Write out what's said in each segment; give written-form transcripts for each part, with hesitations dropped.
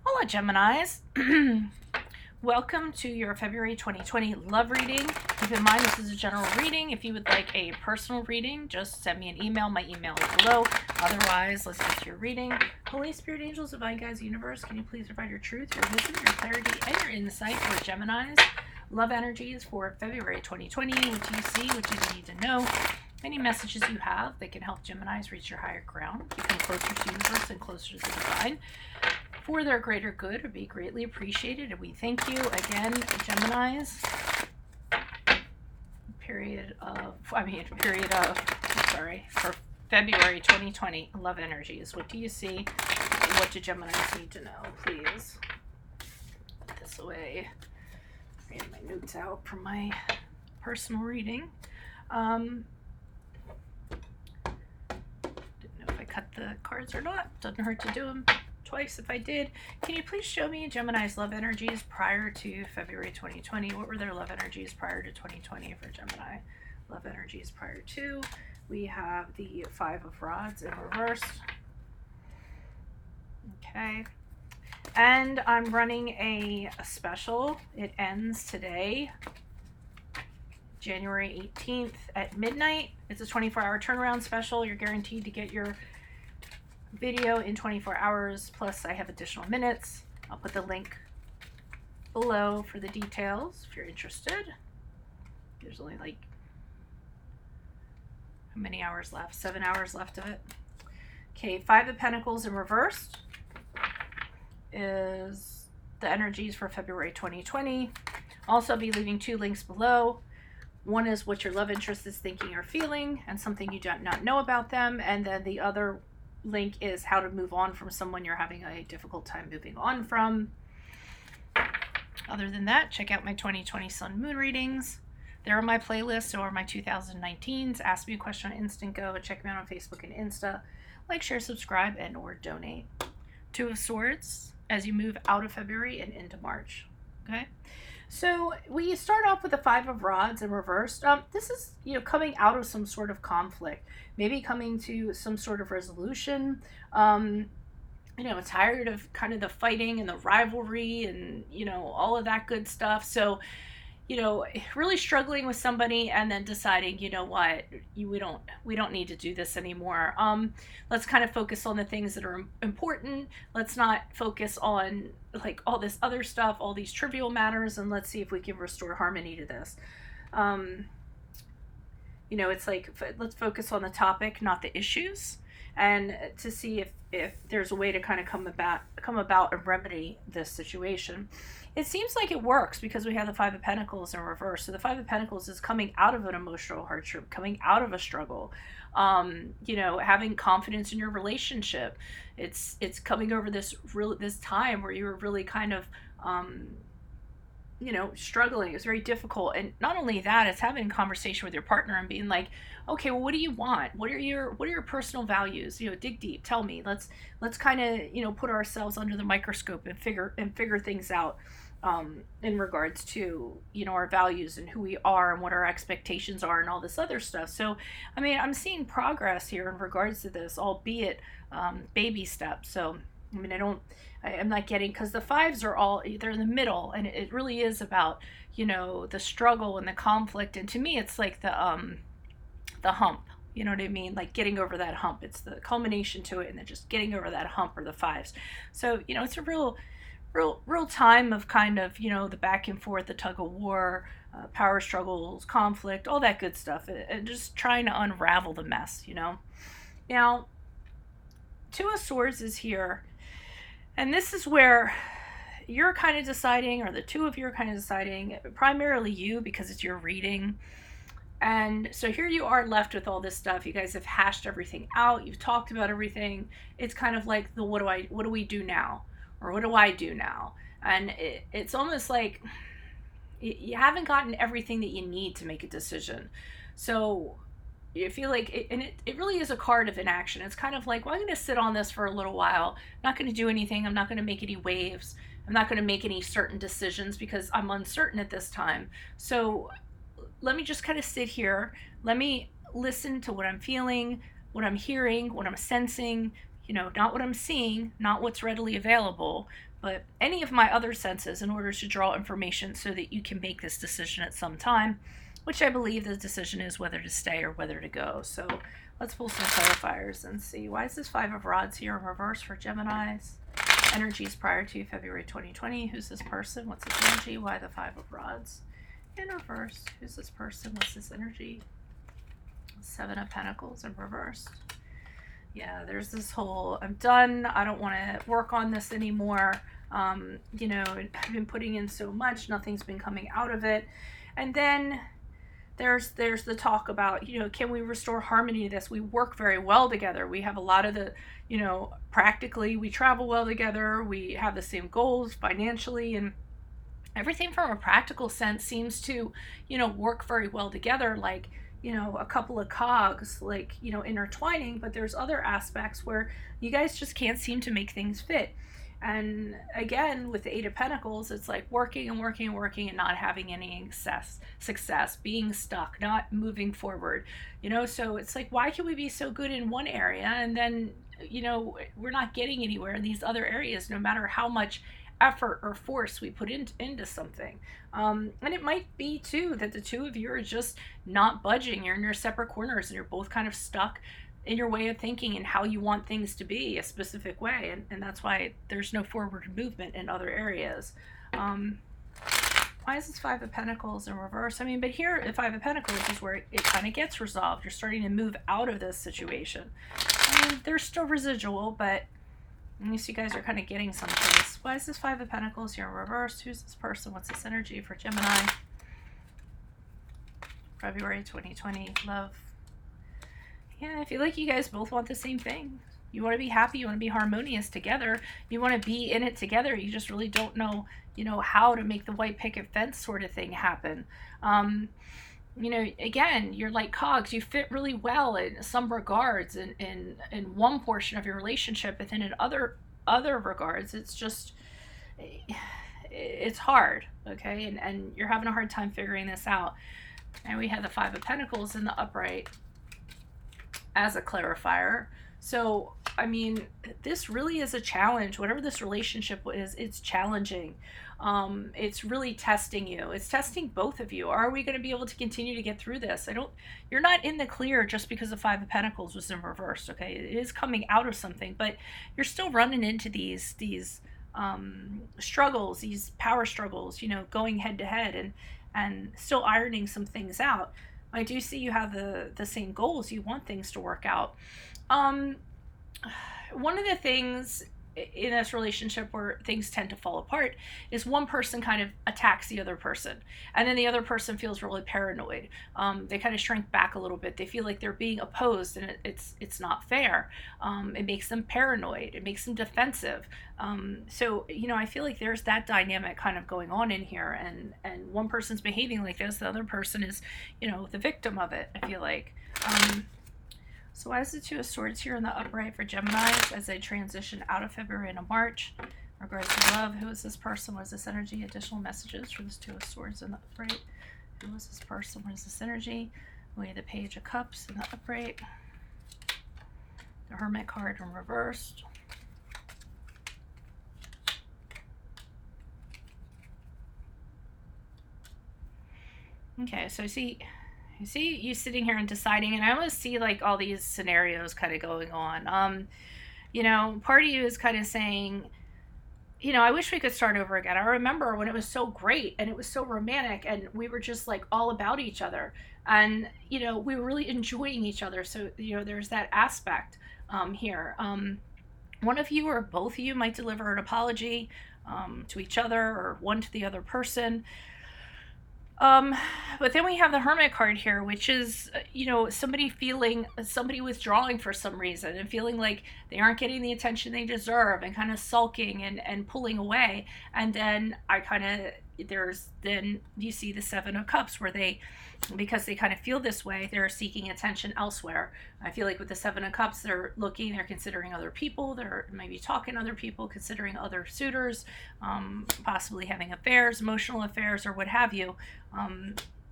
Hola, Geminis. Welcome to your February 2020 love reading. Keep in mind, this is a general reading. If you would like a personal reading, just send me an email. My email is below. Otherwise, let's get to your reading. Holy Spirit, angels, divine guides, universe, can you please provide your truth, your wisdom, your clarity, and your insight for Geminis? Love energies for February 2020. What do you see? What do you need to know? Any messages you have that can help Geminis reach your higher ground, become closer to universe and closer to the divine. For their greater good would be greatly appreciated, and we thank you again, Geminis. For February 2020 love energies. What do you see? What do Geminis need to know? Please put this away. Get my notes out from my personal reading. Didn't know if I cut the cards or not. Doesn't hurt to do them twice if I did. Can you please show me Gemini's love energies prior to February 2020? What were their love energies prior to 2020 for Gemini? Love energies prior to. We have the Five of Rods in reverse. Okay. And I'm running a special. It ends today, January 18th at midnight. It's a 24-hour turnaround special. You're guaranteed to get your video in 24 hours, plus I have additional minutes. I'll put the link below for the details if you're interested. There's only like, how many hours left? 7 hours left of it. Okay, Five of Pentacles in reverse is the energies for February 2020. Also, I'll be leaving two links below. One is what your love interest is thinking or feeling and something you do not know about them, and then the other link is how to move on from someone you're having a difficult time moving on from. Other than that, check out my 2020 Sun Moon readings. They're on my playlist, so are my 2019s. Ask me a question on Instant Go. Check me out on Facebook and Insta. Like, share, subscribe, and or donate. Two of Swords as you move out of February and into March. Okay? So we start off with the Five of Rods in reverse. This is, coming out of some sort of conflict, maybe coming to some sort of resolution. Tired of kind of the fighting and the rivalry and, all of that good stuff. So, really struggling with somebody and then deciding, you know what, we don't need to do this anymore. Let's kind of focus on the things that are important. Let's not focus on like all this other stuff, all these trivial matters, and let's see if we can restore harmony to this. It's like, let's focus on the topic, not the issues, and to see if there's a way to kind of come about and remedy this situation. It seems like it works because we have the Five of Pentacles in reverse. So the Five of Pentacles is coming out of an emotional hardship, coming out of a struggle, having confidence in your relationship. It's coming over this time where you were really kind of, struggling. It was very difficult. And not only that, it's having a conversation with your partner and being like, okay, well, what do you want? What are your personal values? Dig deep. Tell me. Let's kind of, put ourselves under the microscope and figure things out. In regards to, our values and who we are and what our expectations are and all this other stuff. So, I'm seeing progress here in regards to this, albeit baby steps. So, I'm not getting, because the fives are they're in the middle, and it really is about, the struggle and the conflict. And to me, it's like the hump. You know what I mean? Like getting over that hump. It's the culmination to it, and then just getting over that hump, or the fives. So, it's a real time of kind of, the back and forth, the tug of war, power struggles, conflict, all that good stuff, and just trying to unravel the mess, Now, Two of Swords is here, and this is where you're kind of deciding, or the two of you are kind of deciding, primarily you, because it's your reading. And so here you are left with all this stuff. You guys have hashed everything out. You've talked about everything. It's kind of like what do we do now? Or what do I do now? And it's almost like you haven't gotten everything that you need to make a decision. So you feel like, it really is a card of inaction. It's kind of like, well, I'm going to sit on this for a little while. I'm not going to do anything. I'm not going to make any waves. I'm not going to make any certain decisions because I'm uncertain at this time. So let me just kind of sit here. Let me listen to what I'm feeling, what I'm hearing, what I'm sensing, not what I'm seeing, not what's readily available, but any of my other senses in order to draw information so that you can make this decision at some time, which I believe the decision is whether to stay or whether to go. So let's pull some clarifiers and see. Why is this Five of Rods here in reverse for Geminis? Energies prior to February 2020. Who's this person? What's this energy? Why the Five of Rods in reverse? Who's this person? What's this energy? Seven of Pentacles in reverse. Yeah, there's this whole, I'm done. I don't want to work on this anymore. I've been putting in so much. Nothing's been coming out of it. And then there's the talk about, can we restore harmony to this? We work very well together. We have a lot of the, practically we travel well together. We have the same goals financially, and everything from a practical sense seems to, work very well together. Like, a couple of cogs, like, intertwining, but there's other aspects where you guys just can't seem to make things fit. And again, with the Eight of Pentacles, it's like working and working and working and not having any success, being stuck, not moving forward, so it's like, why can we be so good in one area and then, we're not getting anywhere in these other areas, no matter how much effort or force we put into something. And it might be too that the two of you are just not budging. You're in your separate corners and you're both kind of stuck in your way of thinking and how you want things to be a specific way, and that's why there's no forward movement in other areas. Why is this Five of Pentacles in reverse? But here the Five of Pentacles is where it kind of gets resolved. You're starting to move out of this situation. There's still residual, but at least you guys are kind of getting someplace. Why is this Five of Pentacles here in reverse? Who's this person? What's this energy for Gemini? February 2020. Love. Yeah, I feel like you guys both want the same thing. You want to be happy. You want to be harmonious together. You want to be in it together. You just really don't know, how to make the white picket fence sort of thing happen. Again, you're like cogs. You fit really well in some regards in one portion of your relationship, but then in other regards, it's just, it's hard, okay? And you're having a hard time figuring this out. And we have the Five of Pentacles in the upright as a clarifier. So, this really is a challenge. Whatever this relationship is, it's challenging. It's really testing you. It's testing both of you. Are we going to be able to continue to get through this? You're not in the clear just because the Five of Pentacles was in reverse, okay? It is coming out of something, but you're still running into these struggles, these power struggles, going head to head and still ironing some things out. I do see you have the same goals. You want things to work out. One of the things in this relationship where things tend to fall apart is one person kind of attacks the other person, and then the other person feels really paranoid. They kind of shrink back a little bit. They feel like they're being opposed, and it's not fair. It makes them paranoid. It makes them defensive. So I feel like there's that dynamic kind of going on in here, and one person's behaving like this, the other person is the victim of it, I feel like. So why is the Two of Swords here in the upright for Geminis as they transition out of February into March? In regards to love, who is this person? What is this energy? Additional messages for this Two of Swords in the upright. Who is this person? What is this energy? We have the Page of Cups in the upright. The Hermit card in reversed. Okay, so you see you sitting here and deciding, and I almost see like all these scenarios kind of going on. Part of you is kind of saying, I wish we could start over again. I remember when it was so great and it was so romantic and we were just like all about each other, and we were really enjoying each other. So there's that aspect here. One of you or both of you might deliver an apology to each other or one to the other person. But then we have the Hermit card here, which is, somebody withdrawing for some reason and feeling like they aren't getting the attention they deserve and kind of sulking and pulling away. And then then you see the Seven of Cups where because they kind of feel this way, they're seeking attention elsewhere. I feel like with the Seven of Cups, they're considering other people, they're maybe talking to other people, considering other suitors, possibly having affairs, emotional affairs, or what have you.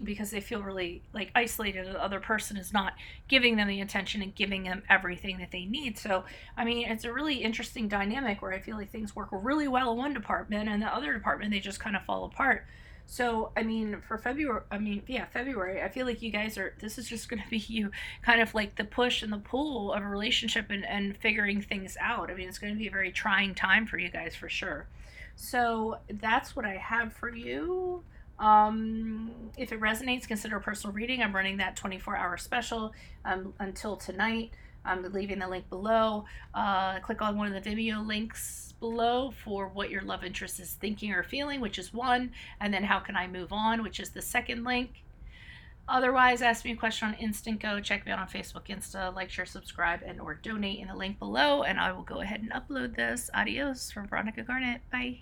because they feel really like isolated. The other person is not giving them the attention and giving them everything that they need. So I mean, it's a really interesting dynamic where I feel like things work really well in one department and the other department they just kind of fall apart. So I mean, for February, I mean, yeah, February, I feel like you guys are, this is just going to be you kind of like the push and the pull of a relationship, and figuring things out. I mean, it's going to be a very trying time for you guys for sure. So that's what I have for you. If it resonates, consider a personal reading. I'm running that 24-hour special until tonight. I'm leaving the link below. Click on one of the Vimeo links below for what your love interest is thinking or feeling, which is one, and then how can I move on, which is the second link. Otherwise, ask me a question on Instant Go. Check me out on Facebook, Insta, like, share, subscribe, and or donate in the link below, and I will go ahead and upload this. Adios from Veronica Garnett. Bye.